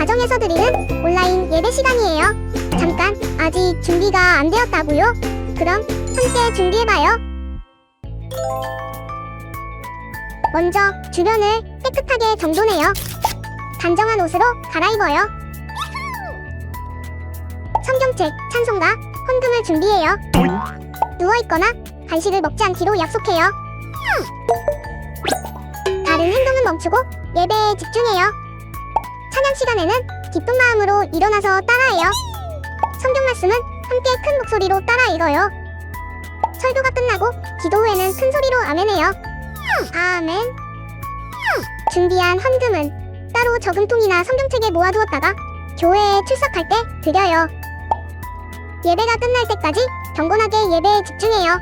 가정에서 드리는 온라인 예배 시간이에요. 잠깐, 아직 준비가 안 되었다고요? 그럼 함께 준비해봐요. 먼저 주변을 깨끗하게 정돈해요. 단정한 옷으로 갈아입어요. 성경책, 찬송가, 헌금을 준비해요. 누워있거나 간식을 먹지 않기로 약속해요. 다른 행동은 멈추고 예배에 집중해요. 찬양 시간에는 기쁜 마음으로 일어나서 따라해요. 성경 말씀은 함께 큰 목소리로 따라 읽어요. 설교가 끝나고 기도 후에는 큰 소리로 아멘해요. 아멘. 준비한 헌금은 따로 저금통이나 성경책에 모아두었다가 교회에 출석할 때 드려요. 예배가 끝날 때까지 경건하게 예배에 집중해요.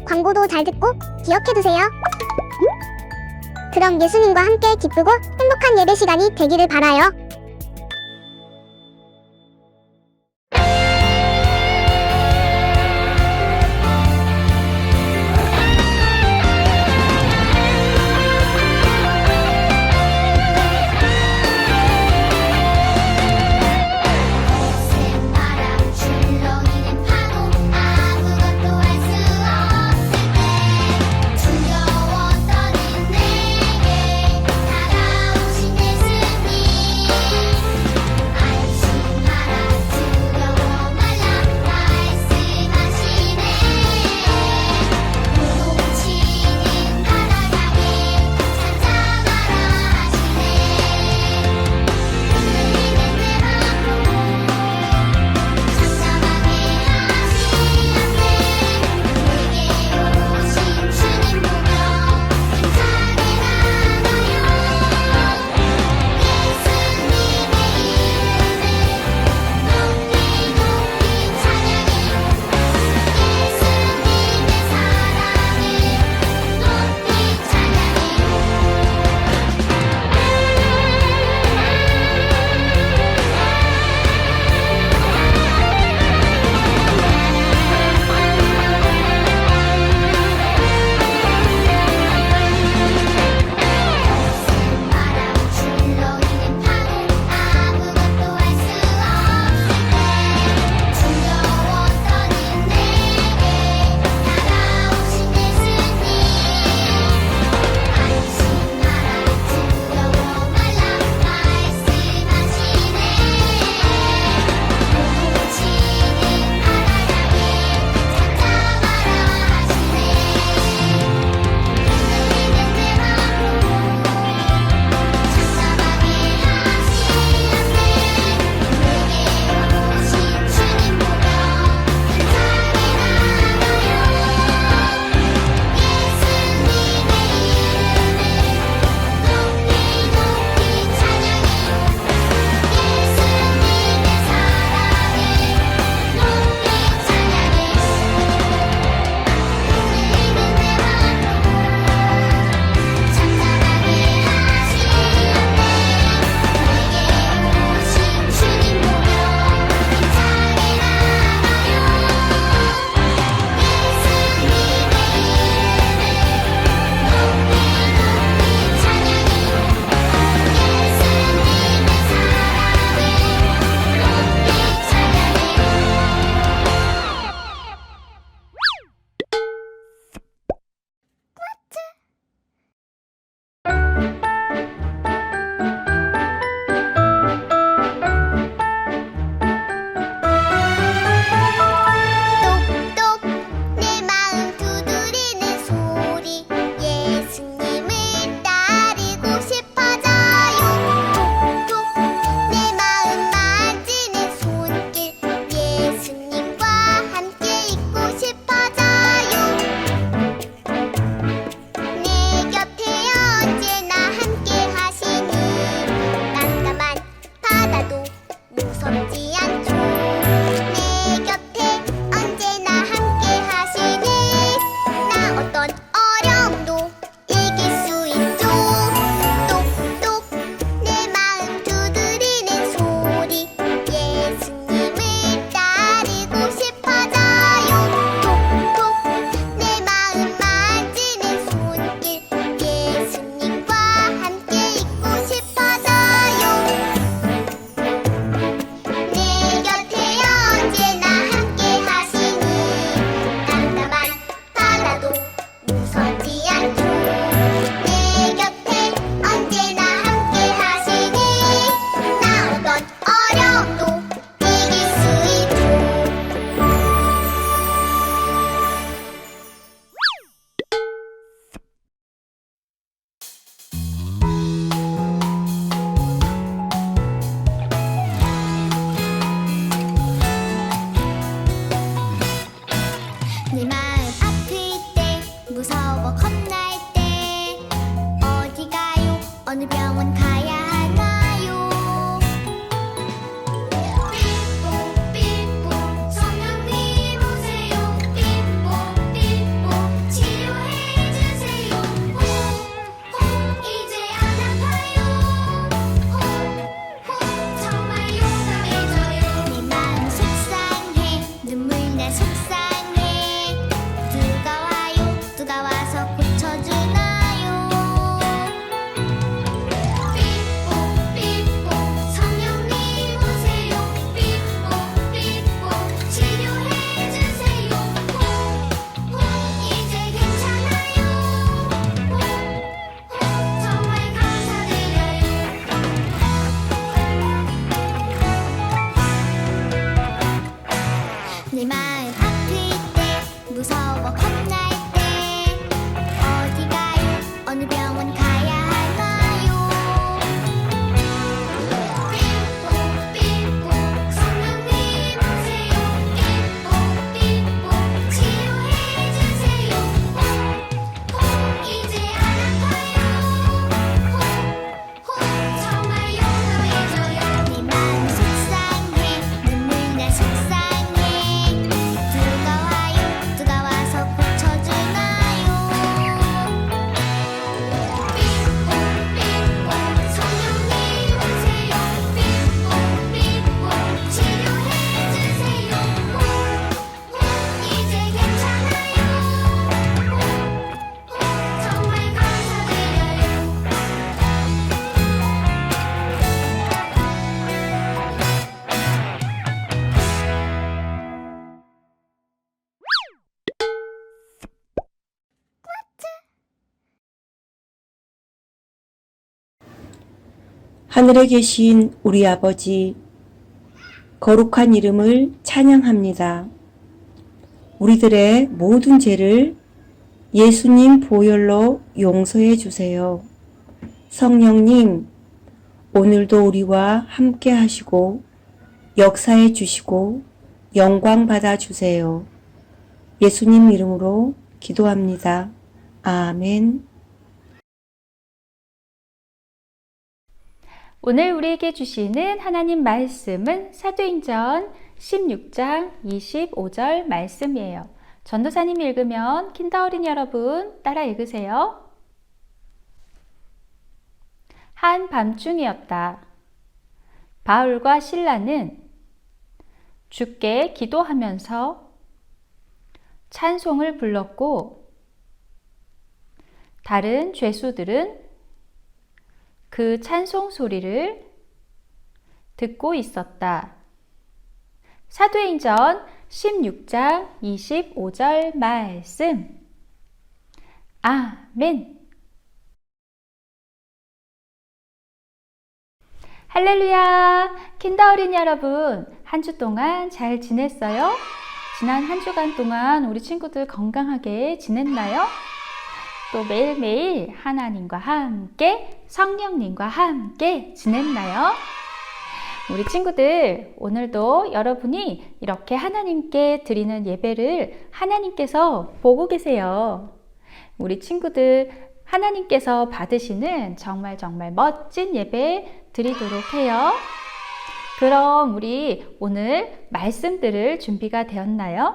광고도 잘 듣고 기억해두세요. 그럼 예수님과 함께 기쁘고 행복한 예배 시간이 되기를 바라요. 두려웠던 내게 다가오신 예수님 가야 하나요? 삐뽀 삐뽀 성령님 오세요. 삐뽀 삐뽀 치료해 주세요. 홍홍 이제 안 아파요. 홍홍 정말 용감해져요. 내 마음 속상해 눈물 나 속상해. 누가 와요? 누가 와서 고쳐주나요? 삐뽀 삐뽀 성령님 오세요. 삐뽀 삐뽀 치료해 주세요. 홍홍 이제 괜찮아요. 홍홍 정말 감사드려요. 내 마음 아플 때 무서워 겁날 때 어디 가요? 어느 병원 가야 하나요? 삐뽀 삐뽀 성령님 오세요. 삐뽀 삐뽀 치료해 주세요. 홍홍 이제 안 아파요. 홍홍 정말 용감해져요. 내 마음 속상해 눈물 나 속상해. 누가 와요? 누가 와서 고쳐주나요? 삐뽀 삐뽀 성령님 오세요. 삐뽀 삐뽀 치료해 주세요. 홍홍 이제 괜찮아요. 홍홍 정말 감사드려요. 하늘에 계신 우리 아버지, 거룩한 이름을 찬양합니다. 우리들의 모든 죄를 예수님 보혈로 용서해 주세요. 성령님, 오늘도 우리와 함께 하시고 역사해 주시고 영광 받아 주세요. 예수님 이름으로 기도합니다. 아멘. 오늘 우리에게 주시는 하나님 말씀은 사도행전 16장 25절 말씀이에요. 전도사님이 읽으면 킨더어린 여러분 따라 읽으세요. 한밤중이었다. 바울과 실라는 주께 기도하면서 찬송을 불렀고 다른 죄수들은 그 찬송 소리를 듣고 있었다. 사도행전 16장 25절 말씀. 아멘. 할렐루야! 킨더 어린 여러분, 한 주 동안 잘 지냈어요? 지난 한 주간 동안 우리 친구들 건강하게 지냈나요? 또 매일매일 하나님과 함께 성령님과 함께 지냈나요? 우리 친구들 오늘도 여러분이 이렇게 하나님께 드리는 예배를 하나님께서 보고 계세요. 우리 친구들 하나님께서 받으시는 정말 멋진 예배 드리도록 해요. 그럼 우리 오늘 말씀들을 준비가 되었나요?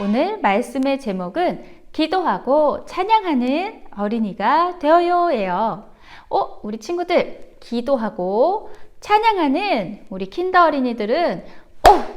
오늘 말씀의 제목은 기도하고 찬양하는 어린이가 되어요예요. 우리 친구들 기도하고 찬양하는 우리 킨더 어린이들은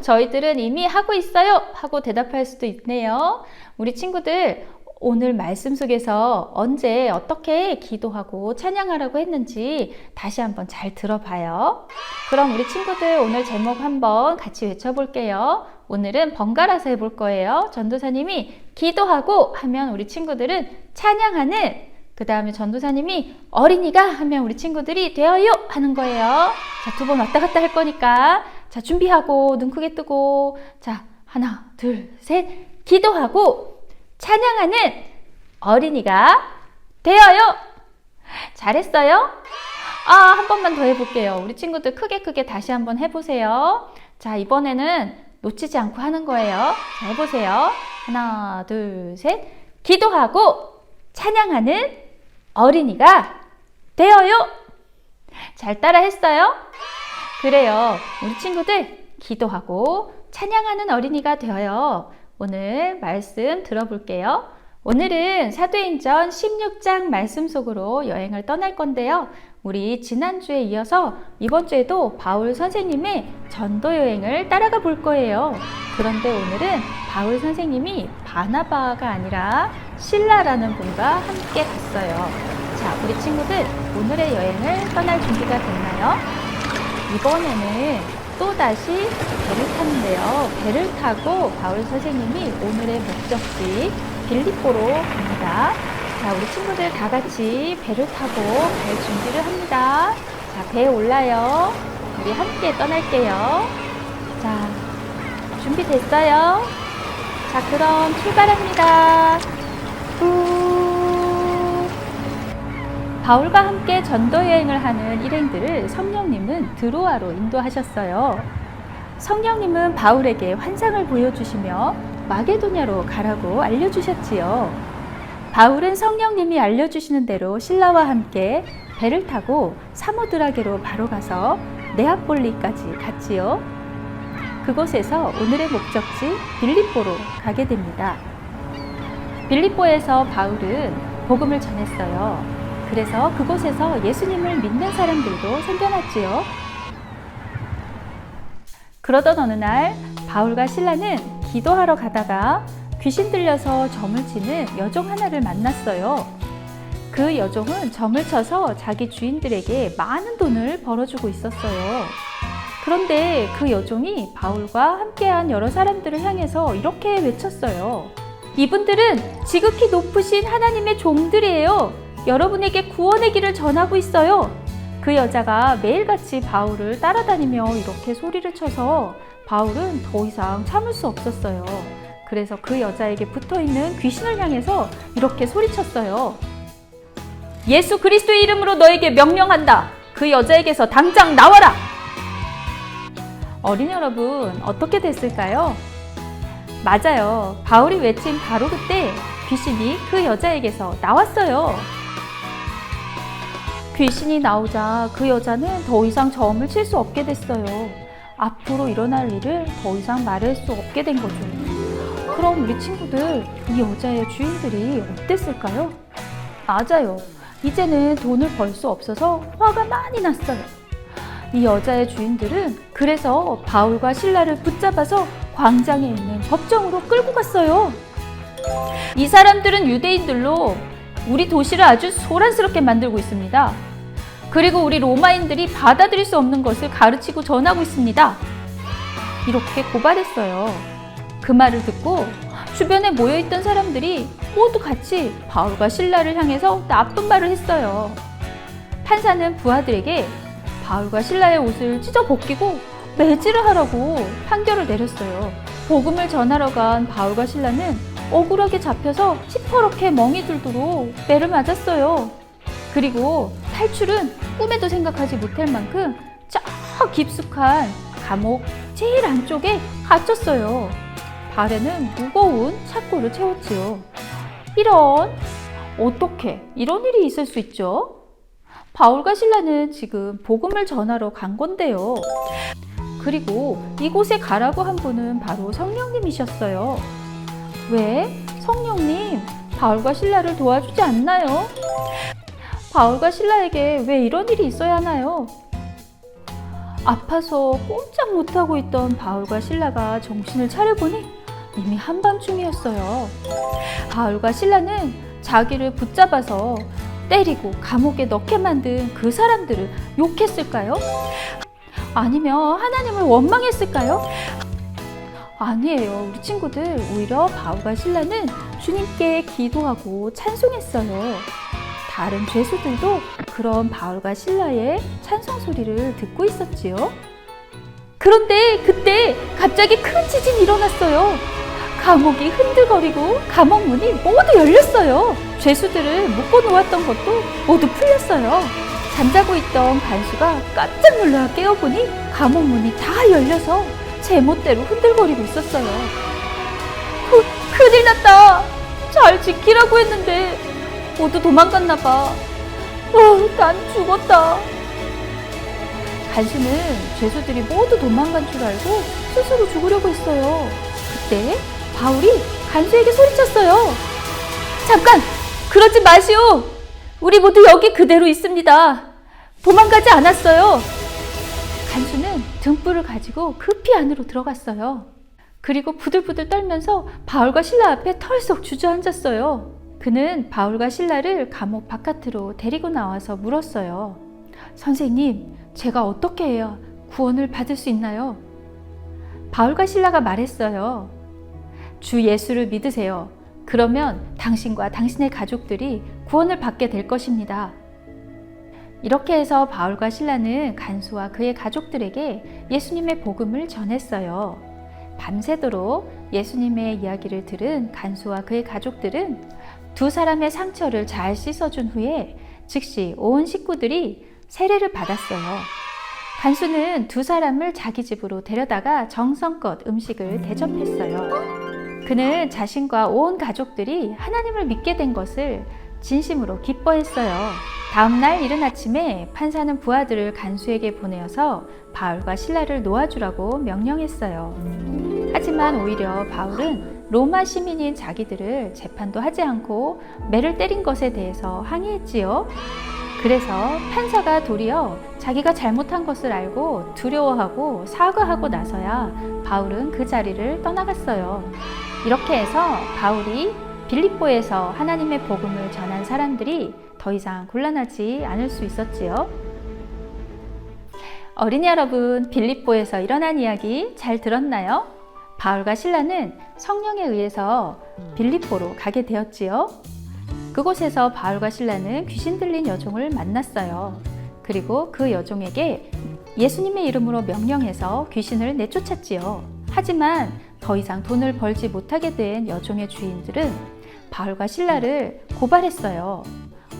저희들은 이미 하고 있어요 하고 대답할 수도 있네요. 우리 친구들 오늘 말씀 속에서 언제 어떻게 기도하고 찬양하라고 했는지 다시 한번 잘 들어봐요. 그럼 우리 친구들 오늘 제목 한번 같이 외쳐볼게요. 오늘은 번갈아서 해볼 거예요. 전도사님이 기도하고 하면 우리 친구들은 찬양하는, 그 다음에 전도사님이 어린이가 하면 우리 친구들이 되어요 하는 거예요. 자, 2번 왔다 갔다 할 거니까 자, 준비하고 눈 크게 뜨고 자, 하나 둘 셋 기도하고 찬양하는 어린이가 되어요. 잘했어요? 한 번만 더 해볼게요. 우리 친구들 크게 다시 한번 해보세요. 자, 이번에는 놓치지 않고 하는 거예요. 자, 해보세요. 하나, 둘, 셋. 기도하고 찬양하는 어린이가 되어요. 잘 따라 했어요? 그래요. 우리 친구들 기도하고 찬양하는 어린이가 되어요. 오늘 말씀 들어볼게요. 오늘은 사도행전 16장 말씀 속으로 여행을 떠날 건데요. 우리 지난주에 이어서 이번 주에도 바울 선생님의 전도 여행을 따라가 볼 거예요. 그런데 오늘은 바울 선생님이 바나바가 아니라 실라라는 분과 함께 갔어요. 자, 우리 친구들 오늘의 여행을 떠날 준비가 됐나요? 이번에는 또다시 배를 타는데요. 배를 타고 바울 선생님이 오늘의 목적지 빌립보로 갑니다. 자, 우리 친구들 다 같이 배를 타고 갈 준비를 합니다. 자, 배에 올라요. 우리 함께 떠날게요. 자, 준비됐어요? 자, 그럼 출발합니다. 바울과 함께 전도 여행을 하는 일행들을 성령님은 드로아로 인도하셨어요. 성령님은 바울에게 환상을 보여주시며 마게도냐로 가라고 알려주셨지요. 바울은 성령님이 알려주시는 대로 신라와 함께 배를 타고 사모드라게로 바로 가서 네아폴리까지 갔지요. 그곳에서 오늘의 목적지 빌립보로 가게 됩니다. 빌립보에서 바울은 복음을 전했어요. 그래서 그곳에서 예수님을 믿는 사람들도 생겨났지요. 그러던 어느 날 바울과 실라는 기도하러 가다가 귀신 들려서 점을 치는 여종 하나를 만났어요. 그 여종은 점을 쳐서 자기 주인들에게 많은 돈을 벌어주고 있었어요. 그런데 그 여종이 바울과 함께한 여러 사람들을 향해서 이렇게 외쳤어요. 이분들은 지극히 높으신 하나님의 종들이에요. 여러분에게 구원의 길을 전하고 있어요. 그 여자가 매일같이 바울을 따라다니며 이렇게 소리를 쳐서 바울은 더 이상 참을 수 없었어요. 그래서 그 여자에게 붙어있는 귀신을 향해서 이렇게 소리쳤어요. 예수 그리스도의 이름으로 너에게 명령한다. 그 여자에게서 당장 나와라. 어린이 여러분, 어떻게 됐을까요? 맞아요. 바울이 외친 바로 그때 귀신이 그 여자에게서 나왔어요. 귀신이 나오자 그 여자는 더 이상 점을 칠 수 없게 됐어요. 앞으로 일어날 일을 더 이상 말할 수 없게 된 거죠. 그럼 우리 친구들, 이 여자의 주인들이 어땠을까요? 맞아요. 이제는 돈을 벌 수 없어서 화가 많이 났어요. 이 여자의 주인들은 그래서 바울과 실라를 붙잡아서 광장에 있는 법정으로 끌고 갔어요. 이 사람들은 유대인들로 우리 도시를 아주 소란스럽게 만들고 있습니다. 그리고 우리 로마인들이 받아들일 수 없는 것을 가르치고 전하고 있습니다. 이렇게 고발했어요. 그 말을 듣고 주변에 모여있던 사람들이 모두 같이 바울과 실라를 향해서 나쁜 말을 했어요. 판사는 부하들에게 바울과 실라의 옷을 찢어 벗기고 매질을 하라고 판결을 내렸어요. 복음을 전하러 간 바울과 실라는 억울하게 잡혀서 시퍼렇게 멍이 들도록 매를 맞았어요. 그리고 탈출은 꿈에도 생각하지 못할 만큼 저 깊숙한 감옥 제일 안쪽에 갇혔어요. 발에는 무거운 착고를 채웠지요. 어떻게 이런 일이 있을 수 있죠? 바울과 실라는 지금 복음을 전하러 간 건데요. 그리고 이곳에 가라고 한 분은 바로 성령님이셨어요. 왜? 성령님, 바울과 실라를 도와주지 않나요? 바울과 실라에게 왜 이런 일이 있어야 하나요? 아파서 꼼짝 못하고 있던 바울과 실라가 정신을 차려보니 이미 한밤중이었어요. 바울과 실라는 자기를 붙잡아서 때리고 감옥에 넣게 만든 그 사람들을 욕했을까요? 아니면 하나님을 원망했을까요? 아니에요. 우리 친구들, 오히려 바울과 실라는 주님께 기도하고 찬송했어요. 다른 죄수들도 그런 바울과 실라의 찬송 소리를 듣고 있었지요. 그런데 그때 갑자기 큰 지진이 일어났어요. 감옥이 흔들거리고 감옥 문이 모두 열렸어요. 죄수들을 묶어 놓았던 것도 모두 풀렸어요. 잠자고 있던 간수가 깜짝 놀라 깨어보니 감옥 문이 다 열려서 제멋대로 흔들거리고 있었어요. 큰일 났다. 잘 지키라고 했는데 모두 도망갔나 봐. 난 죽었다. 간수는 죄수들이 모두 도망간 줄 알고 스스로 죽으려고 했어요. 그때 바울이 간수에게 소리쳤어요. 잠깐! 그러지 마시오! 우리 모두 여기 그대로 있습니다. 도망가지 않았어요. 간수는 등불을 가지고 급히 안으로 들어갔어요. 그리고 부들부들 떨면서 바울과 신라 앞에 털썩 주저앉았어요. 그는 바울과 신라를 감옥 바깥으로 데리고 나와서 물었어요. 선생님, 제가 어떻게 해야 구원을 받을 수 있나요? 바울과 신라가 말했어요. 주 예수를 믿으세요. 그러면 당신과 당신의 가족들이 구원을 받게 될 것입니다. 이렇게 해서 바울과 신라는 간수와 그의 가족들에게 예수님의 복음을 전했어요. 밤새도록 예수님의 이야기를 들은 간수와 그의 가족들은 두 사람의 상처를 잘 씻어준 후에 즉시 온 식구들이 세례를 받았어요. 간수는 두 사람을 자기 집으로 데려다가 정성껏 음식을 대접했어요. 그는 자신과 온 가족들이 하나님을 믿게 된 것을 진심으로 기뻐했어요. 다음날 이른 아침에 판사는 부하들을 간수에게 보내어서 바울과 신라를 놓아주라고 명령했어요. 하지만 오히려 바울은 로마 시민인 자기들을 재판도 하지 않고 매를 때린 것에 대해서 항의했지요. 그래서 판사가 도리어 자기가 잘못한 것을 알고 두려워하고 사과하고 나서야 바울은 그 자리를 떠나갔어요. 이렇게 해서 바울이 빌립보에서 하나님의 복음을 전한 사람들이 더 이상 곤란하지 않을 수 있었지요. 어린이 여러분, 빌립보에서 일어난 이야기 잘 들었나요? 바울과 신라는 성령에 의해서 빌립보로 가게 되었지요. 그곳에서 바울과 신라는 귀신 들린 여종을 만났어요. 그리고 그 여종에게 예수님의 이름으로 명령해서 귀신을 내쫓았지요. 하지만 더 이상 돈을 벌지 못하게 된 여종의 주인들은 바울과 신라를 고발했어요.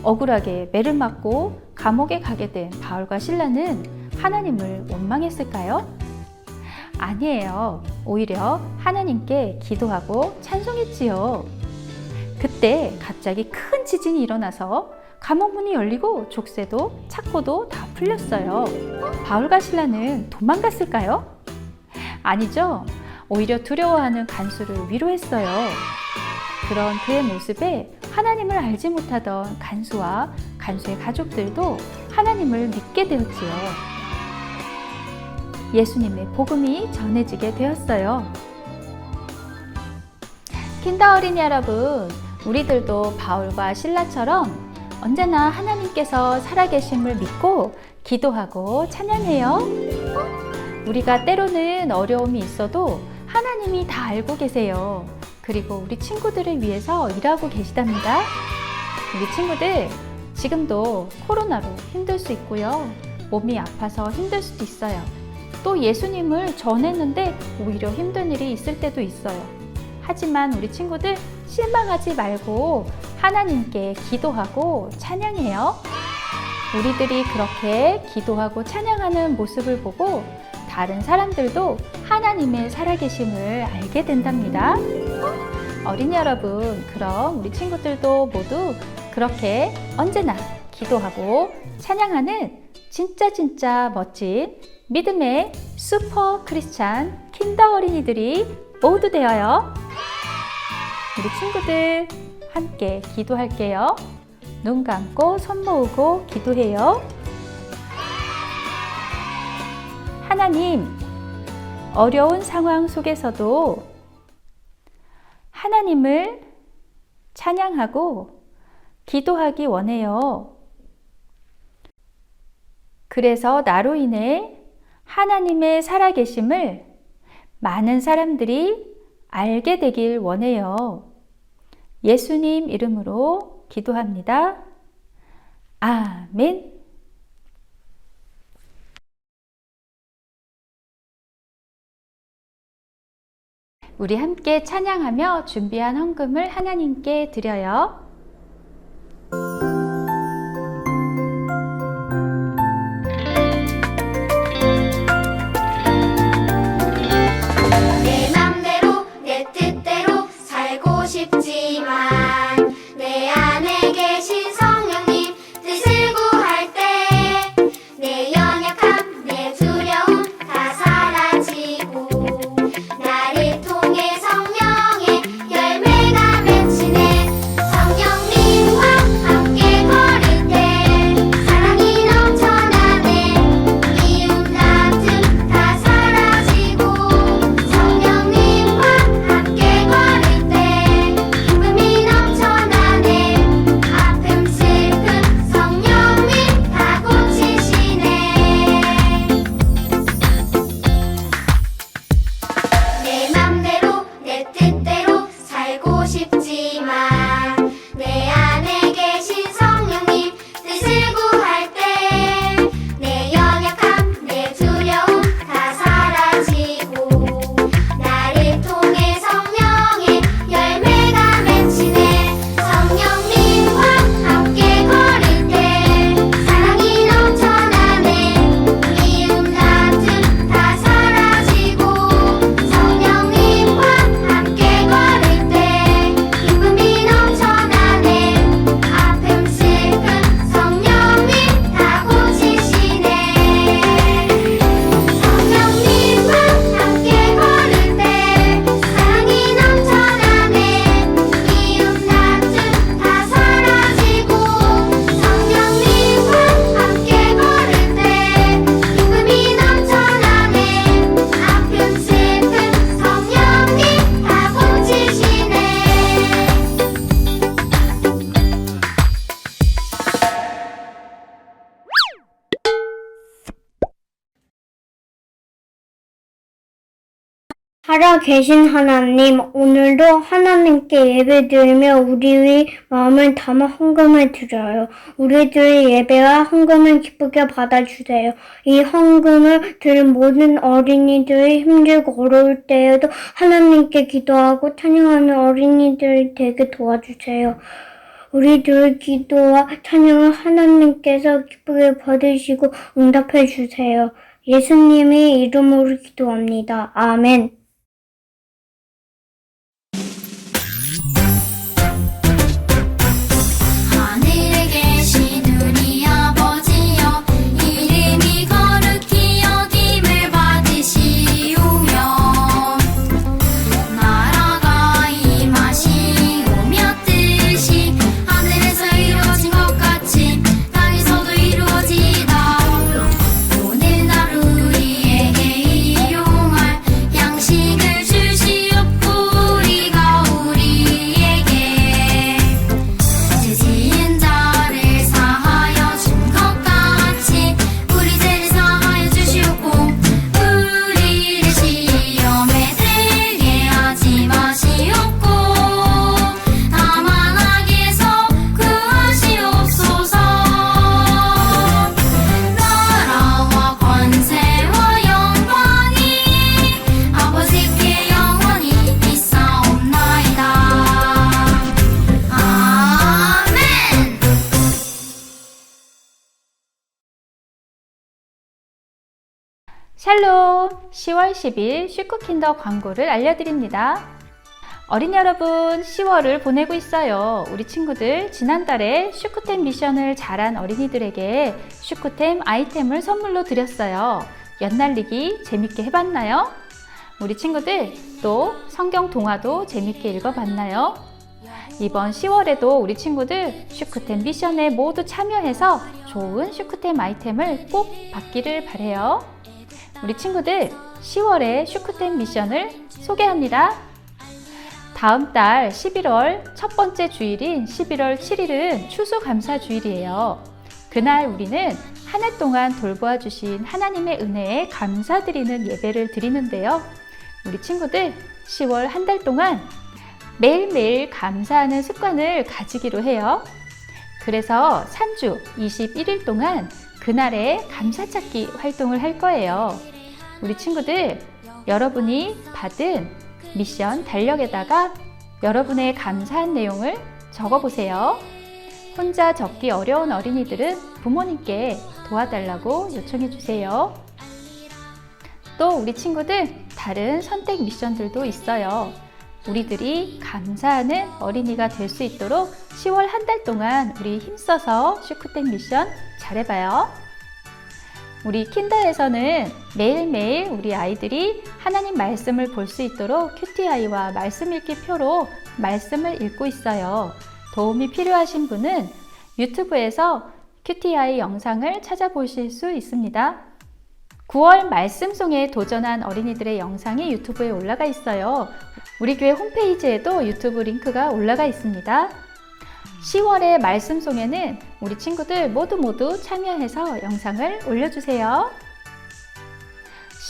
억울하게 매를 맞고 감옥에 가게 된 바울과 신라는 하나님을 원망했을까요? 아니에요. 오히려 하나님께 기도하고 찬송했지요. 그때 갑자기 큰 지진이 일어나서 감옥 문이 열리고 족쇄도 창고도 다 풀렸어요. 바울과 신라는 도망갔을까요? 아니죠. 오히려 두려워하는 간수를 위로했어요. 그런 그의 모습에 하나님을 알지 못하던 간수와 간수의 가족들도 하나님을 믿게 되었지요. 예수님의 복음이 전해지게 되었어요. 킨더 어린이 여러분, 우리들도 바울과 신라처럼 언제나 하나님께서 살아계심을 믿고 기도하고 찬양해요. 우리가 때로는 어려움이 있어도 하나님이 다 알고 계세요. 그리고 우리 친구들을 위해서 일하고 계시답니다. 우리 친구들, 지금도 코로나로 힘들 수 있고요. 몸이 아파서 힘들 수도 있어요. 또 예수님을 전했는데 오히려 힘든 일이 있을 때도 있어요. 하지만 우리 친구들 실망하지 말고 하나님께 기도하고 찬양해요. 우리들이 그렇게 기도하고 찬양하는 모습을 보고 다른 사람들도 하나님의 살아계심을 알게 된답니다. 어린이 여러분, 그럼 우리 친구들도 모두 그렇게 언제나 기도하고 찬양하는 진짜 멋진 믿음의 슈퍼 크리스찬 킨더 어린이들이 모두 되어요. 우리 친구들 함께 기도할게요. 눈 감고 손 모으고 기도해요. 하나님, 어려운 상황 속에서도 하나님을 찬양하고 기도하기 원해요. 그래서 나로 인해 하나님의 살아계심을 많은 사람들이 알게 되길 원해요. 예수님 이름으로 기도합니다. 아멘. 우리 함께 찬양하며 준비한 헌금을 하나님께 드려요. 내 맘대로 내 뜻대로 살고 싶지만 내 안에 계신 성령님 뜻을 살아계신 하나님, 오늘도 하나님께 예배드리며 우리의 마음을 담아 헌금을 드려요. 우리들의 예배와 헌금을 기쁘게 받아주세요. 이 헌금을 드린 모든 어린이들이 힘들고 어려울 때에도 하나님께 기도하고 찬양하는 어린이들이 되게 도와주세요. 우리들의 기도와 찬양을 하나님께서 기쁘게 받으시고 응답해 주세요. 예수님의 이름으로 기도합니다. 아멘. 하늘에 계신 우리 아버지여 이름이 거룩히 여김을 받으시오며 나라가 임하시오며 뜻이 하늘에서 이루어진 것 같이 땅에서도 이루어지이다. 오늘 우리에게 일용할 양식을 주시옵고 우리가 우리에게 죄 지은 자를 사하여 준 것 같이 우리 죄를 사하여 주시옵고 우리를 시험에 들게 하지 마시옵고 다만 악에서 구하시옵소서. 나라와 권세와 영광이 아버지께 영원히 있사옵나이다. 아멘. 샬롬! 10월 10일 슈크킨더 광고를 알려드립니다. 어린이 여러분, 10월을 보내고 있어요. 우리 친구들 지난달에 슈크템 미션을 잘한 어린이들에게 슈크템 아이템을 선물로 드렸어요. 연날리기 재밌게 해봤나요? 우리 친구들 또 성경 동화도 재밌게 읽어봤나요? 이번 10월에도 우리 친구들 슈크템 미션에 모두 참여해서 좋은 슈크템 아이템을 꼭 받기를 바래요. 우리 친구들 10월의 슈크템 미션을 소개합니다. 다음 달 11월 첫 번째 주일인 11월 7일은 추수감사주일이에요. 그날 우리는 한 해 동안 돌보아 주신 하나님의 은혜에 감사드리는 예배를 드리는데요. 우리 친구들 10월 한 달 동안 매일매일 감사하는 습관을 가지기로 해요. 그래서 3주 21일 동안 그날의 감사찾기 활동을 할 거예요. 우리 친구들, 여러분이 받은 미션 달력에다가 여러분의 감사한 내용을 적어보세요. 혼자 적기 어려운 어린이들은 부모님께 도와달라고 요청해 주세요. 또 우리 친구들, 다른 선택 미션들도 있어요. 우리들이 감사하는 어린이가 될 수 있도록 10월 한 달 동안 우리 힘써서 슈크템 미션 잘해봐요. 우리 킨더에서는 매일매일 우리 아이들이 하나님 말씀을 볼 수 있도록 큐티아이와 말씀 읽기 표로 말씀을 읽고 있어요. 도움이 필요하신 분은 유튜브에서 큐티아이 영상을 찾아보실 수 있습니다. 9월 말씀송에 도전한 어린이들의 영상이 유튜브에 올라가 있어요. 우리 교회 홈페이지에도 유튜브 링크가 올라가 있습니다. 10월의 말씀송에는 우리 친구들 모두 참여해서 영상을 올려주세요.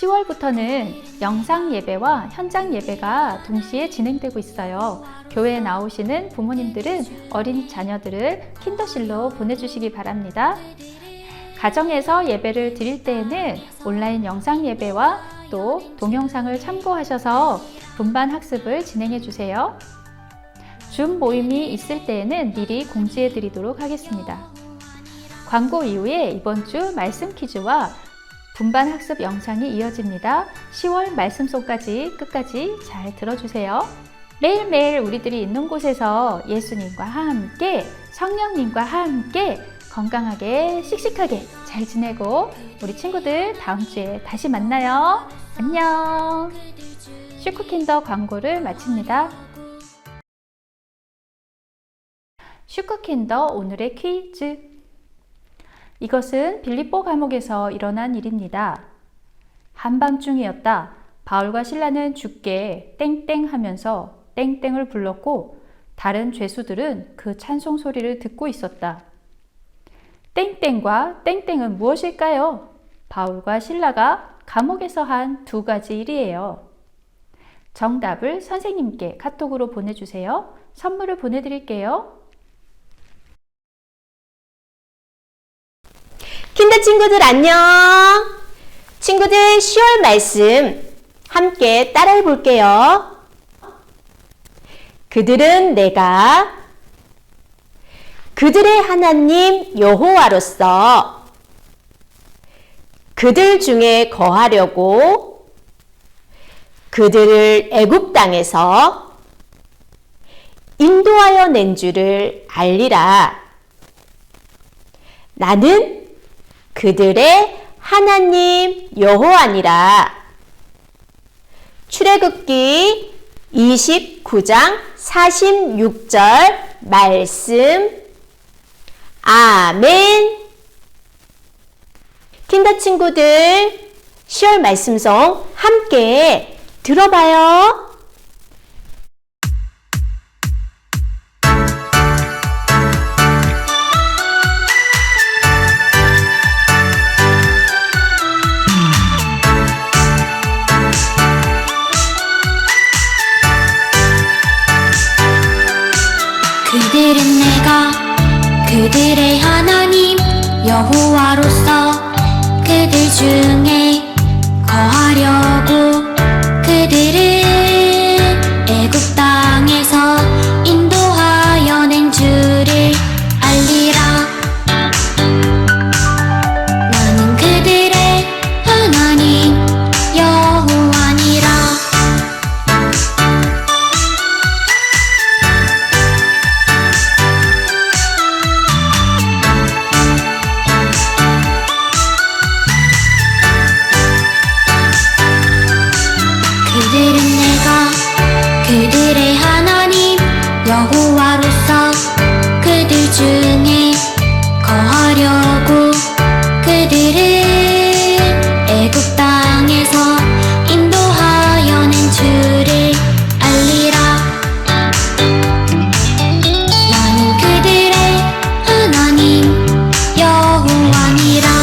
10월부터는 영상 예배와 현장 예배가 동시에 진행되고 있어요. 교회에 나오시는 부모님들은 어린 자녀들을 킨더실로 보내주시기 바랍니다. 가정에서 예배를 드릴 때에는 온라인 영상 예배와 또 동영상을 참고하셔서 분반 학습을 진행해 주세요. 줌 모임이 있을 때에는 미리 공지해 드리도록 하겠습니다. 광고 이후에 이번 주 말씀 퀴즈와 분반 학습 영상이 이어집니다. 10월 말씀송까지 끝까지 잘 들어주세요. 매일매일 우리들이 있는 곳에서 예수님과 함께 성령님과 함께 건강하게 씩씩하게 잘 지내고 우리 친구들 다음 주에 다시 만나요. 안녕. 슈크킨더 광고를 마칩니다. 슈크킨더 오늘의 퀴즈. 이것은 빌립보 감옥에서 일어난 일입니다. 한밤중이었다. 바울과 실라는 주께 땡땡 하면서 땡땡을 불렀고 다른 죄수들은 그 찬송 소리를 듣고 있었다. 땡땡과 땡땡은 무엇일까요? 바울과 실라가 감옥에서 한 두 가지 일이에요. 정답을 선생님께 카톡으로 보내주세요. 선물을 보내드릴게요. 킨더 친구들 안녕! 친구들 10월 말씀 함께 따라해 볼게요. 그들은 내가 그들의 하나님 여호와로서 그들 중에 거하려고 그들을 애굽 땅에서 인도하여 낸 줄을 알리라. 나는 그들의 하나님 여호와니라. 출애굽기 29장 46절 말씀. 아멘. 킨더 친구들 10월 말씀송 함께 들어봐요. 그들은 내가 그들의 하나님 여호와로서 그들 중에 거하려고 그들을 애굽 땅에서 인도하여 낸 줄을 알리라. 나는 그들의 하나님 여호와니라. 그들은 내가 그들의 하나님 여호와로서 그들 중에 거하려고 그들을 애굽 땅에서 인도하여 낸 줄을 알리라. 나는 그들의 하나님 여호와니라.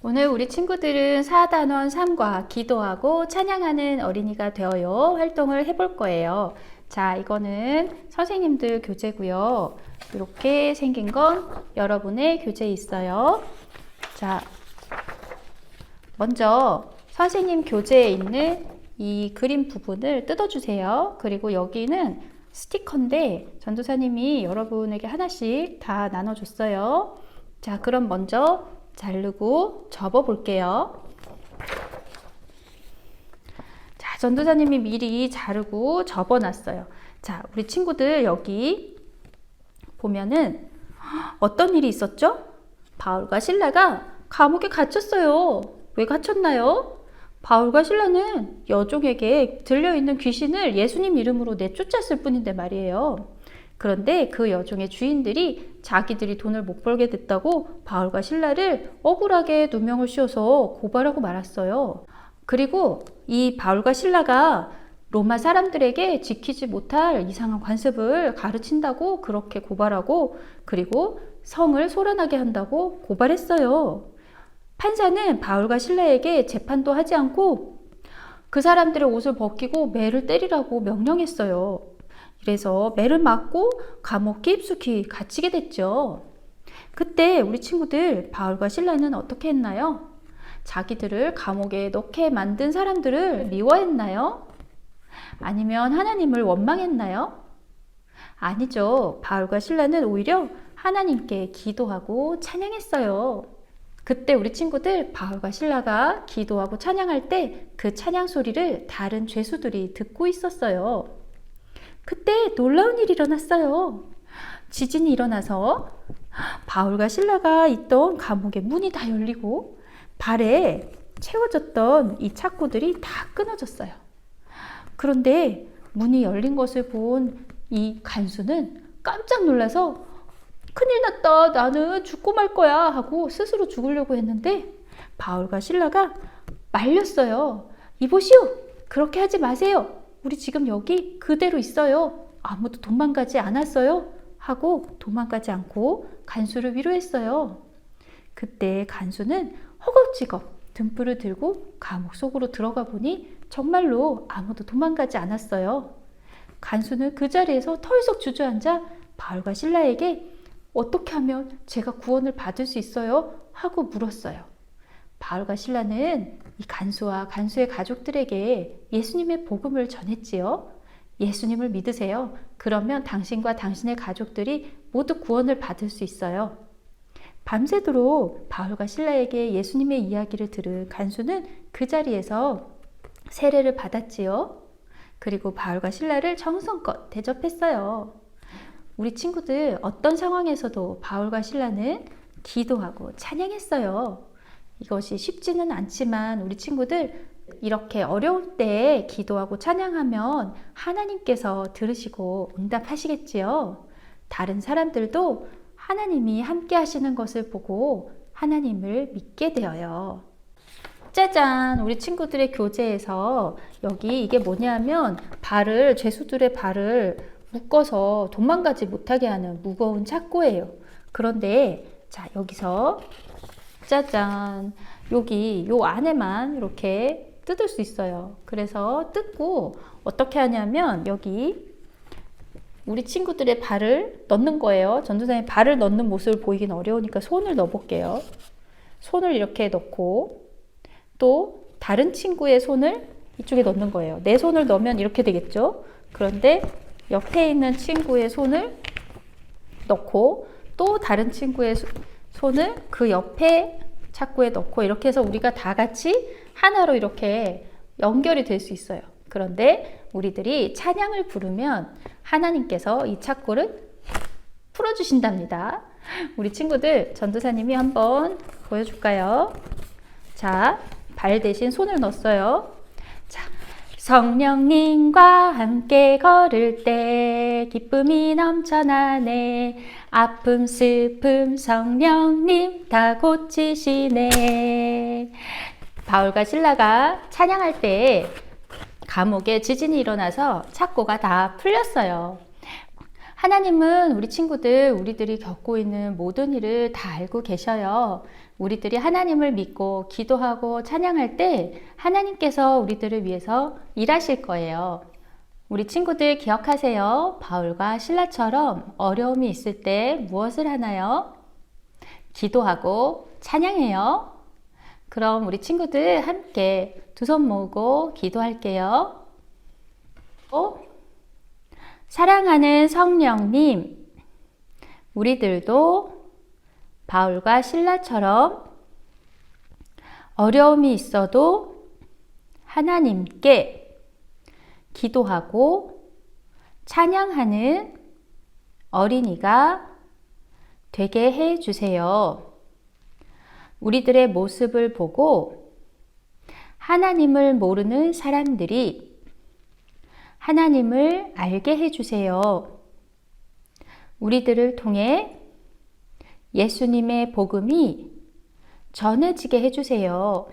오늘 우리 친구들은 4단원 3과 기도하고 찬양하는 어린이가 되어요 활동을 해볼 거예요. 자, 이거는 선생님들 교재고요. 이렇게 생긴 건 여러분의 교재에 있어요. 자, 먼저 선생님 교재에 있는 이 그림 부분을 뜯어주세요. 그리고 여기는 스티커인데 전도사님이 여러분에게 하나씩 다 나눠줬어요. 자, 그럼 먼저 자르고 접어 볼게요. 자, 전도사님이 미리 자르고 접어 놨어요. 자, 우리 친구들 여기 보면은 어떤 일이 있었죠? 바울과 실라가 감옥에 갇혔어요. 왜 갇혔나요? 바울과 실라는 여종에게 들려있는 귀신을 예수님 이름으로 내쫓았을 뿐인데 말이에요. 그런데 그 여종의 주인들이 자기들이 돈을 못 벌게 됐다고 바울과 실라를 억울하게 누명을 씌워서 고발하고 말았어요. 그리고 이 바울과 실라가 로마 사람들에게 지키지 못할 이상한 관습을 가르친다고 그렇게 고발하고, 그리고 성을 소란하게 한다고 고발했어요. 판사는 바울과 실라에게 재판도 하지 않고 그 사람들의 옷을 벗기고 매를 때리라고 명령했어요. 그래서 매를 맞고 감옥 깊숙이 갇히게 됐죠. 그때 우리 친구들 바울과 실라는 어떻게 했나요? 자기들을 감옥에 넣게 만든 사람들을 미워했나요? 아니면 하나님을 원망했나요? 아니죠. 바울과 실라는 오히려 하나님께 기도하고 찬양했어요. 그때 우리 친구들 바울과 실라가 기도하고 찬양할 때 그 찬양 소리를 다른 죄수들이 듣고 있었어요. 그때 놀라운 일이 일어났어요. 지진이 일어나서 바울과 실라가 있던 감옥의 문이 다 열리고 발에 채워졌던 이 착고들이 다 끊어졌어요. 그런데 문이 열린 것을 본 이 간수는 깜짝 놀라서 큰일 났다. 나는 죽고 말 거야. 하고 스스로 죽으려고 했는데 바울과 실라가 말렸어요. 이보시오. 그렇게 하지 마세요. 우리 지금 여기 그대로 있어요. 아무도 도망가지 않았어요. 하고 도망가지 않고 간수를 위로했어요. 그때 간수는 허겁지겁 등불을 들고 감옥 속으로 들어가 보니 정말로 아무도 도망가지 않았어요. 간수는 그 자리에서 털썩 주저앉아 바울과 실라에게 어떻게 하면 제가 구원을 받을 수 있어요? 하고 물었어요. 바울과 실라는 이 간수와 간수의 가족들에게 예수님의 복음을 전했지요. 예수님을 믿으세요. 그러면 당신과 당신의 가족들이 모두 구원을 받을 수 있어요. 밤새도록 바울과 실라에게 예수님의 이야기를 들은 간수는 그 자리에서 세례를 받았지요. 그리고 바울과 실라를 정성껏 대접했어요. 우리 친구들 어떤 상황에서도 바울과 실라는 기도하고 찬양했어요. 이것이 쉽지는 않지만 우리 친구들 이렇게 어려울 때 기도하고 찬양하면 하나님께서 들으시고 응답하시겠지요. 다른 사람들도 하나님이 함께 하시는 것을 보고 하나님을 믿게 되어요. 짜잔! 우리 친구들의 교재에서 여기 이게 뭐냐면 죄수들의 발을 묶어서 도망가지 못하게 하는 무거운 착고예요. 그런데 자, 여기서 짜잔! 여기 요 안에만 이렇게 뜯을 수 있어요. 그래서 뜯고 어떻게 하냐면 여기 우리 친구들의 발을 넣는 거예요. 전도사님 발을 넣는 모습을 보이긴 어려우니까 손을 넣어 볼게요. 손을 이렇게 넣고 또 다른 친구의 손을 이쪽에 넣는 거예요. 내 손을 넣으면 이렇게 되겠죠. 그런데 옆에 있는 친구의 손을 넣고 또 다른 친구의 손을 그 옆에 착고에 넣고 이렇게 해서 우리가 다 같이 하나로 이렇게 연결이 될 수 있어요. 그런데 우리들이 찬양을 부르면 하나님께서 이 착고를 풀어주신답니다. 우리 친구들 전도사님이 한번 보여줄까요? 자, 발 대신 손을 넣었어요. 자, 성령님과 함께 걸을 때 기쁨이 넘쳐나네. 아픔 슬픔 성령님 다 고치시네. 바울과 실라가 찬양할 때 감옥에 지진이 일어나서 착고가 다 풀렸어요. 하나님은 우리 친구들, 우리들이 겪고 있는 모든 일을 다 알고 계셔요. 우리들이 하나님을 믿고 기도하고 찬양할 때 하나님께서 우리들을 위해서 일하실 거예요. 우리 친구들 기억하세요. 바울과 실라처럼 어려움이 있을 때 무엇을 하나요? 기도하고 찬양해요. 그럼 우리 친구들 함께 두 손 모으고 기도할게요. 사랑하는 성령님, 우리들도 바울과 실라처럼 어려움이 있어도 하나님께 기도하고 찬양하는 어린이가 되게 해 주세요. 우리들의 모습을 보고 하나님을 모르는 사람들이 하나님을 알게 해주세요. 우리들을 통해 예수님의 복음이 전해지게 해주세요.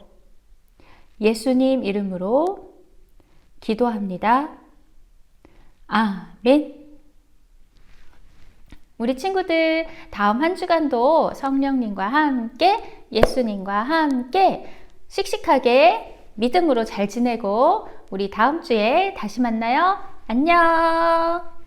예수님 이름으로 기도합니다. 아멘. 우리 친구들 다음 한 주간도 성령님과 함께 예수님과 함께 씩씩하게 믿음으로 잘 지내고 우리 다음 주에 다시 만나요. 안녕.